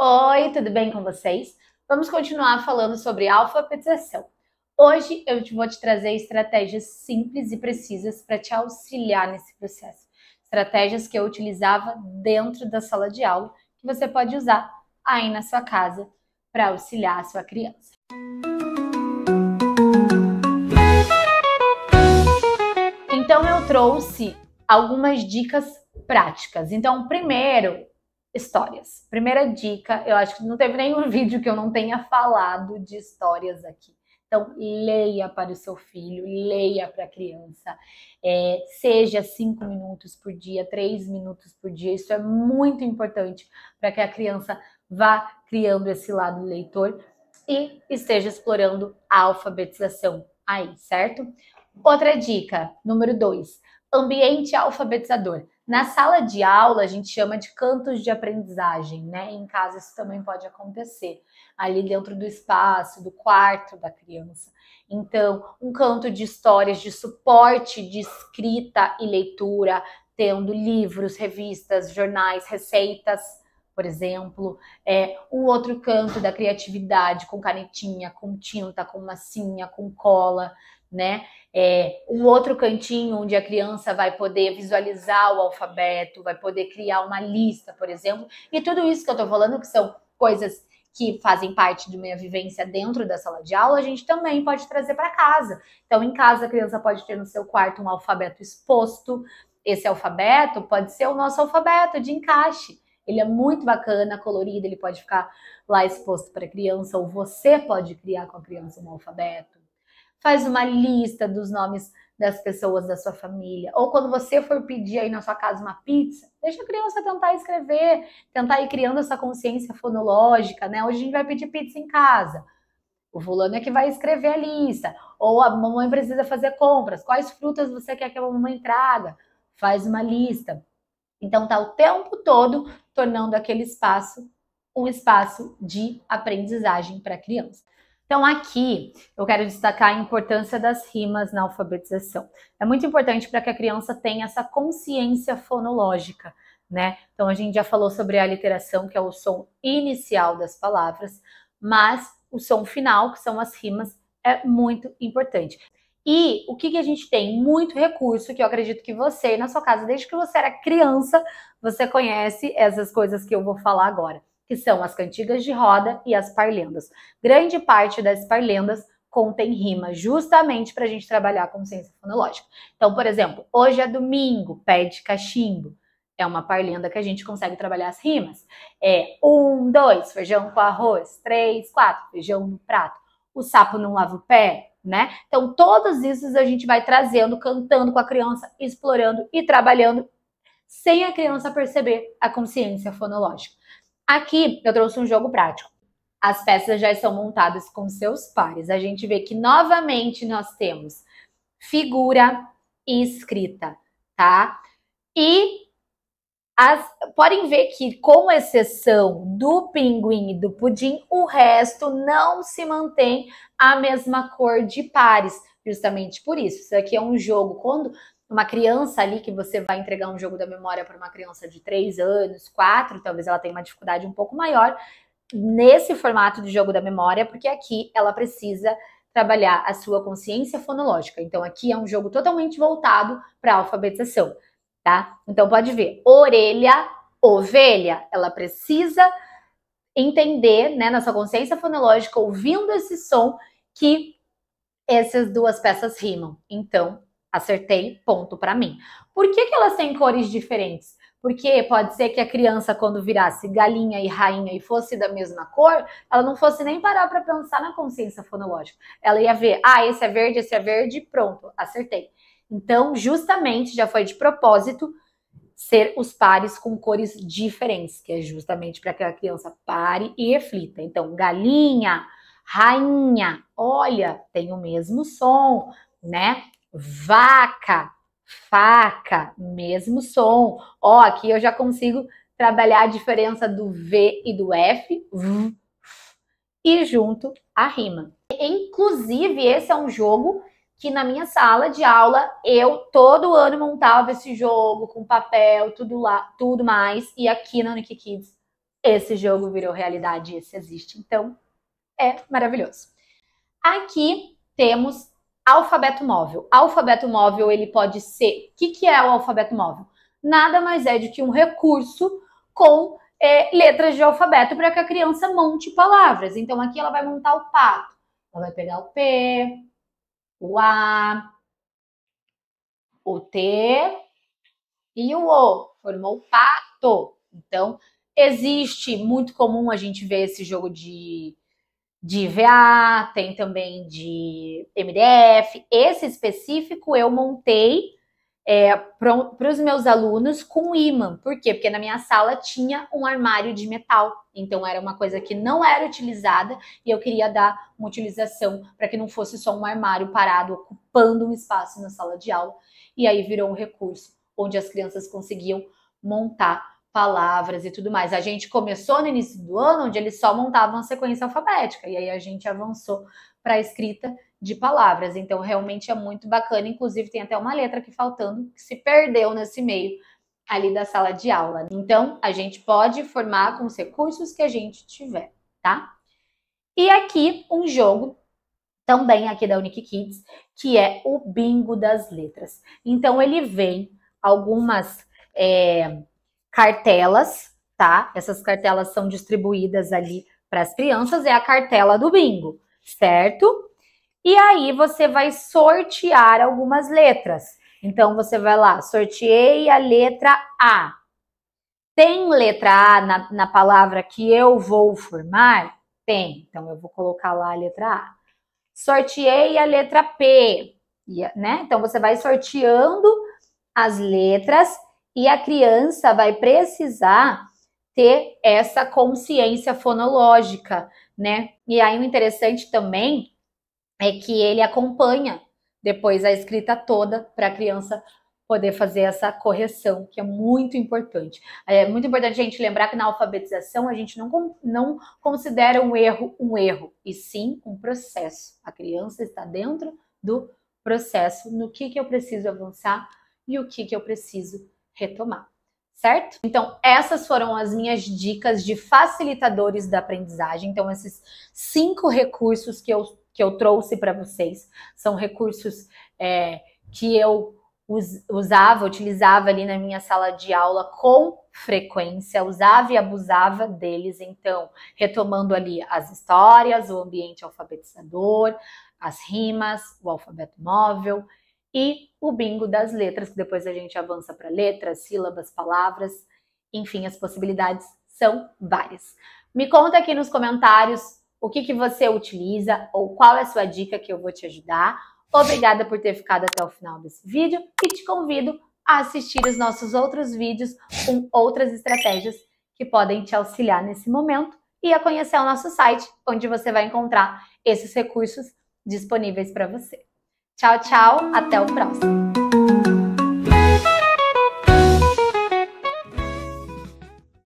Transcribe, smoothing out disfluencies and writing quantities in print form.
Oi, tudo bem com vocês? Vamos continuar falando sobre alfabetização. Hoje eu vou te trazer estratégias simples e precisas para te auxiliar nesse processo. Estratégias que eu utilizava dentro da sala de aula, que você pode usar aí na sua casa para auxiliar a sua criança. Então eu trouxe algumas dicas práticas. Então, primeiro, histórias. Primeira dica, eu acho que não teve nenhum vídeo que eu não tenha falado de histórias aqui. Então, leia para o seu filho, leia para a criança. Seja 5 minutos por dia, 3 minutos por dia. Isso é muito importante para que a criança vá criando esse lado leitor e esteja explorando a alfabetização aí, certo? Outra dica, número 2, ambiente alfabetizador. Na sala de aula, a gente chama de cantos de aprendizagem, né? Em casa isso também pode acontecer, ali dentro do espaço, do quarto da criança. Então, um canto de histórias, de suporte de escrita e leitura, tendo livros, revistas, jornais, receitas, por exemplo. Um outro canto da criatividade, com canetinha, com tinta, com massinha, com cola, né? Um outro cantinho onde a criança vai poder visualizar o alfabeto, vai poder criar uma lista, por exemplo. E tudo isso que eu tô falando, que são coisas que fazem parte de minha vivência dentro da sala de aula, a gente também pode trazer para casa. Então, em casa, a criança pode ter no seu quarto um alfabeto exposto. Esse alfabeto pode ser o nosso alfabeto de encaixe. Ele é muito bacana, colorido, ele pode ficar lá exposto para a criança, ou você pode criar com a criança um alfabeto. Faz uma lista dos nomes das pessoas da sua família. Ou quando você for pedir aí na sua casa uma pizza, deixa a criança tentar escrever, tentar ir criando essa consciência fonológica, né? Hoje a gente vai pedir pizza em casa. O fulano é que vai escrever a lista. Ou a mamãe precisa fazer compras. Quais frutas você quer que a mamãe traga? Faz uma lista. Então tá o tempo todo tornando aquele espaço um espaço de aprendizagem para a criança. Então aqui eu quero destacar a importância das rimas na alfabetização. É muito importante para que a criança tenha essa consciência fonológica, né? Então a gente já falou sobre a aliteração, que é o som inicial das palavras, mas o som final, que são as rimas, é muito importante. E o que a gente tem? Muito recurso, que eu acredito que você, na sua casa, desde que você era criança, você conhece essas coisas que eu vou falar agora, que são as cantigas de roda e as parlendas. Grande parte das parlendas contém rima, justamente para a gente trabalhar a consciência fonológica. Então, por exemplo, hoje é domingo, pé de cachimbo. É uma parlenda que a gente consegue trabalhar as rimas. 1, 2, feijão com arroz. 3, 4, feijão no prato. O sapo não lava o pé, né? Então, todos esses a gente vai trazendo, cantando com a criança, explorando e trabalhando sem a criança perceber a consciência fonológica. Aqui eu trouxe um jogo prático. As peças já estão montadas com seus pares. A gente vê que novamente nós temos figura e escrita, tá? E podem ver que, com exceção do pinguim e do pudim, o resto não se mantém a mesma cor de pares, justamente por isso. Isso aqui é um jogo, quando uma criança ali, que você vai entregar um jogo da memória para uma criança de 3 anos, 4, talvez ela tenha uma dificuldade um pouco maior nesse formato de jogo da memória, porque aqui ela precisa trabalhar a sua consciência fonológica. Então aqui é um jogo totalmente voltado para a alfabetização, tá? Então pode ver, orelha, ovelha, ela precisa entender, né, na sua consciência fonológica, ouvindo esse som, que essas duas peças rimam. Então, acertei, ponto para mim. Por que elas têm cores diferentes? Porque pode ser que a criança, quando virasse galinha e rainha e fosse da mesma cor, ela não fosse nem parar para pensar na consciência fonológica. Ela ia ver, esse é verde, pronto, acertei. Então, justamente, já foi de propósito ser os pares com cores diferentes, que é justamente para que a criança pare e reflita. Então, galinha, rainha, olha, tem o mesmo som, né? Vaca, faca, mesmo som. Aqui eu já consigo trabalhar a diferença do V e do F, e junto a rima. Inclusive, esse é um jogo que na minha sala de aula eu todo ano montava esse jogo com papel, tudo mais, e aqui na Unique Kids esse jogo virou realidade, esse existe. Então, é maravilhoso. Aqui temos alfabeto móvel. Alfabeto móvel, ele pode ser... O que é o alfabeto móvel? Nada mais é do que um recurso com letras de alfabeto para que a criança monte palavras. Então, aqui ela vai montar o pato. Ela vai pegar o P, o A, o T e o O. Formou o pato. Então, existe, muito comum a gente ver esse jogo de VA, tem também de MDF. Esse específico eu montei para os meus alunos com ímã. Por quê? Porque na minha sala tinha um armário de metal. Então era uma coisa que não era utilizada e eu queria dar uma utilização para que não fosse só um armário parado ocupando um espaço na sala de aula. E aí virou um recurso onde as crianças conseguiam montar palavras e tudo mais. A gente começou no início do ano onde eles só montavam a sequência alfabética e aí a gente avançou para a escrita de palavras. Então realmente é muito bacana, inclusive tem até uma letra aqui faltando que se perdeu nesse meio ali da sala de aula. Então a gente pode formar com os recursos que a gente tiver, tá? E aqui um jogo também aqui da Unique Kids, que é o bingo das letras. Então ele vem algumas cartelas, tá? Essas cartelas são distribuídas ali para as crianças, é a cartela do bingo, certo? E aí você vai sortear algumas letras. Então você vai lá, sorteei a letra A. Tem letra A na palavra que eu vou formar? Tem. Então eu vou colocar lá a letra A. Sorteei a letra P, né? Então você vai sorteando as letras e a criança vai precisar ter essa consciência fonológica, né? E aí o interessante também é que ele acompanha depois a escrita toda para a criança poder fazer essa correção, que é muito importante. É muito importante a gente lembrar que na alfabetização a gente não considera um erro, e sim um processo. A criança está dentro do processo, no que eu preciso avançar e o que eu preciso retomar, certo? Então, essas foram as minhas dicas de facilitadores da aprendizagem. Então, esses 5 recursos que eu trouxe para vocês são recursos que eu utilizava ali na minha sala de aula com frequência, usava e abusava deles. Então, retomando ali as histórias, o ambiente alfabetizador, as rimas, o alfabeto móvel e o bingo das letras, que depois a gente avança para letras, sílabas, palavras, enfim, as possibilidades são várias. Me conta aqui nos comentários o que você utiliza ou qual é a sua dica que eu vou te ajudar. Obrigada por ter ficado até o final desse vídeo e te convido a assistir os nossos outros vídeos com outras estratégias que podem te auxiliar nesse momento e a conhecer o nosso site, onde você vai encontrar esses recursos disponíveis para você. Tchau, tchau, até o próximo!